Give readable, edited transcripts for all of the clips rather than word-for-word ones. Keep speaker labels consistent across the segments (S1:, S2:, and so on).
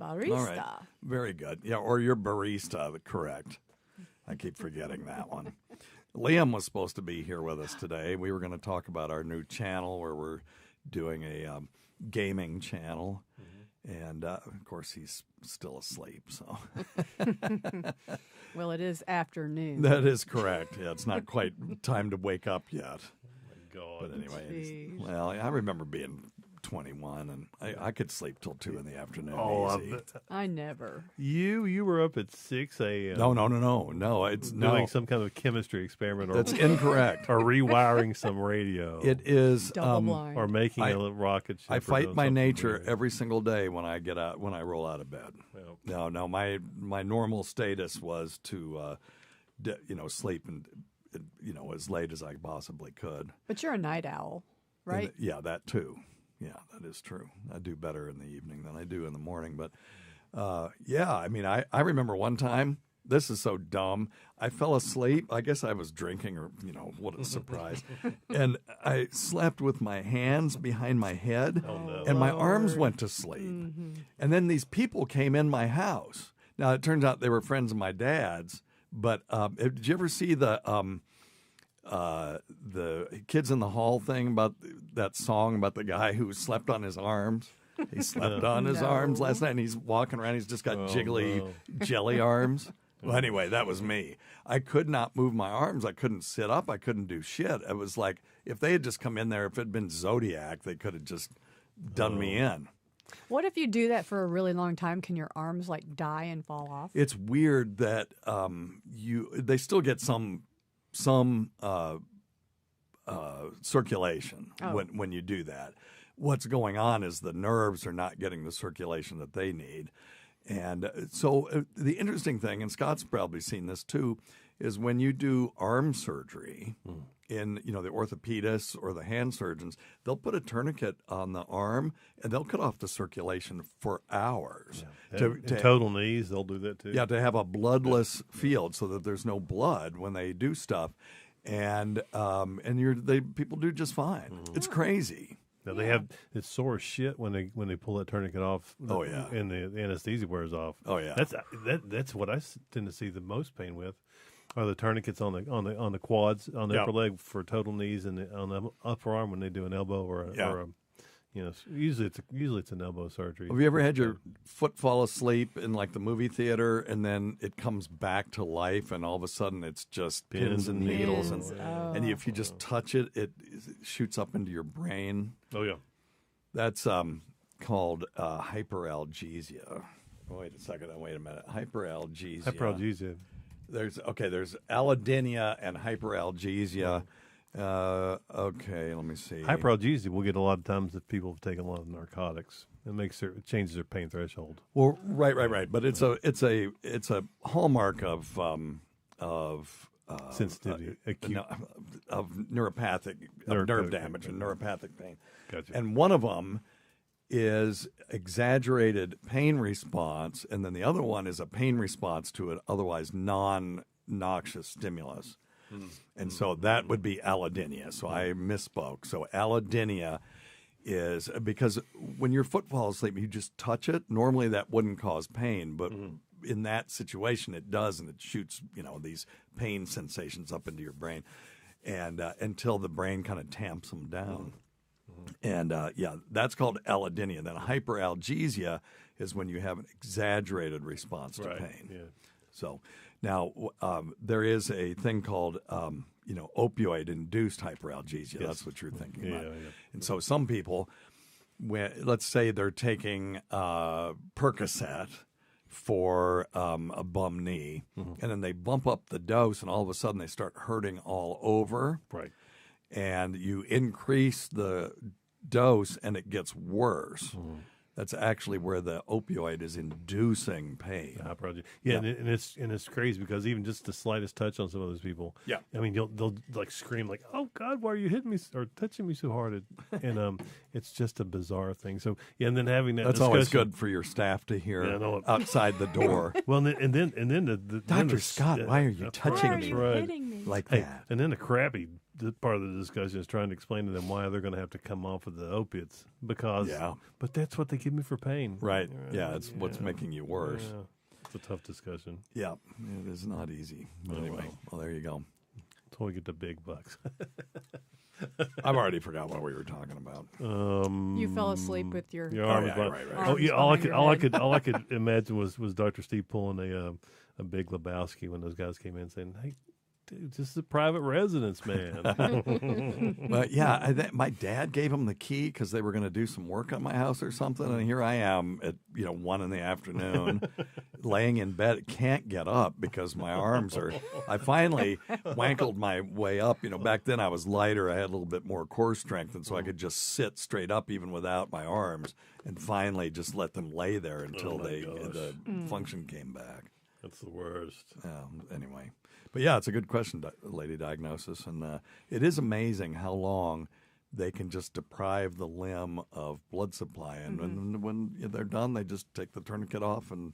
S1: Barista.
S2: All right. Very good. Yeah, or your barista, correct. I keep forgetting that one. Liam was supposed to be here with us today. We were going to talk about our new channel where we're doing a gaming channel. And, of course, he's still asleep. So,
S1: Well, it is afternoon.
S2: that is correct. Yeah, it's not quite time to wake up yet.
S3: God.
S2: But anyway,
S1: Jeez.
S2: well, I remember being 21, and I could sleep till 2 in the afternoon.
S3: Oh,
S2: easy.
S1: I never.
S3: You were up at 6 a.m.
S2: No. It's
S3: doing some kind of chemistry experiment, or
S2: That's incorrect.
S3: or rewiring some radio.
S2: It is.
S1: Double blind.
S3: or making
S2: I-
S3: a rocket ship.
S2: I
S3: or
S2: fight
S3: doing
S2: my
S3: something
S2: nature
S3: weird.
S2: every single day when I roll out of bed.
S3: Well,
S2: No, my normal status was to, sleep and as late as I possibly could.
S1: But you're a night owl, right?
S2: Yeah, that too. Yeah, that is true. I do better in the evening than I do in the morning. But I remember one time, this is so dumb. I fell asleep. I guess I was drinking or, what a surprise. And I slept with my hands behind my head and my arms went to sleep.
S1: Mm-hmm.
S2: And then these people came in my house. Now, it turns out they were friends of my dad's. But did you ever see the Kids in the Hall thing about that song about the guy who slept on his arms? He slept on his arms last night, and he's walking around. He's just got jiggly jelly arms. Well, anyway, that was me. I could not move my arms. I couldn't sit up. I couldn't do shit. It was like if they had just come in there, if it had been Zodiac, they could have just done me in.
S1: What if you do that for a really long time? Can your arms like die and fall off?
S2: It's weird that they still get some circulation when you do that. What's going on is the nerves are not getting the circulation that they need. And so the interesting thing, and Scott's probably seen this too, is when you do arm surgery in, the orthopedists or the hand surgeons, they'll put a tourniquet on the arm and they'll cut off the circulation for hours.
S3: Yeah. Total knees, they'll do that too.
S2: Yeah, to have a bloodless field so that there's no blood when they do stuff. And people do just fine. It's crazy.
S3: Now they have it's sore as shit when they pull that tourniquet off.
S2: Oh yeah,
S3: and the anesthesia wears off.
S2: Oh yeah,
S3: that's what I tend to see the most pain with, are the tourniquets on the quads on the upper leg for total knees, and on the upper arm when they do an elbow or a usually it's an elbow surgery.
S2: Have you ever had your foot fall asleep in like the movie theater, and then it comes back to life, and all of a sudden it's just pins and needles, and if you just touch it, it shoots up into your brain.
S3: Oh yeah,
S2: that's called hyperalgesia. Wait a second. Wait a minute. Hyperalgesia. There's allodynia and hyperalgesia. Okay, let me see.
S3: Hyperalgesia will get a lot of times if people have taken a lot of narcotics. It changes their pain threshold.
S2: Well, right. But it's a hallmark of
S3: sensitivity, acute
S2: of neuropathic nerve damage and neuropathic pain.
S3: Gotcha.
S2: And one of them is exaggerated pain response, and then the other one is a pain response to an otherwise non-noxious stimulus. And so that would be allodynia. So I misspoke. So allodynia is because when your foot falls asleep, you just touch it. Normally that wouldn't cause pain, but in that situation it does, and it shoots these pain sensations up into your brain, and until the brain kind of tamps them down. And that's called allodynia. Then hyperalgesia is when you have an exaggerated response to pain. Yeah. So now there is a thing called opioid-induced hyperalgesia. Yes. That's what you're thinking about. Yeah. And so some people, let's say they're taking Percocet for a bum knee, and then they bump up the dose, and all of a sudden they start hurting all over.
S3: Right.
S2: And you increase the dose, and it gets worse. That's actually where the opioid is inducing pain.
S3: And it's crazy because even just the slightest touch on some of those people, I mean, they'll like scream like, "Oh God, why are you hitting me or touching me so hard?" And it's just a bizarre thing. So and then having that
S2: that's always good for your staff to hear outside the door.
S3: Well, and then the
S2: Dr. Scott, why are you touching me
S1: hitting me
S2: like that?
S3: And then the crappy part of the discussion is trying to explain to them why they're going to have to come off of the opiates because, but that's what they give me for pain.
S2: Right. Yeah, it's what's making you worse.
S3: Yeah. It's a tough discussion.
S2: Yeah, it is not easy. But anyway, well, there you go.
S3: Until we get the big bucks.
S2: I've already forgot what we were talking about.
S1: You fell asleep with your
S3: arm.
S2: Right.
S3: Oh yeah, all I could imagine was Dr. Steve pulling a Big Lebowski when those guys came in saying, "Hey, dude, this is a private residence, man."
S2: But yeah, my dad gave him the key because they were going to do some work on my house or something, and here I am at 1 in the afternoon, laying in bed, can't get up because my arms are. I finally wankled my way up. Back then I was lighter, I had a little bit more core strength, and so I could just sit straight up even without my arms, and finally just let them lay there until the function came back.
S3: That's the worst.
S2: Anyway. But yeah, it's a good question, lady diagnosis, and it is amazing how long they can just deprive the limb of blood supply, and when they're done, they just take the tourniquet off and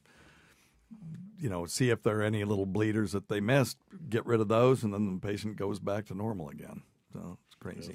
S2: see if there are any little bleeders that they missed, get rid of those, and then the patient goes back to normal again. So it's crazy.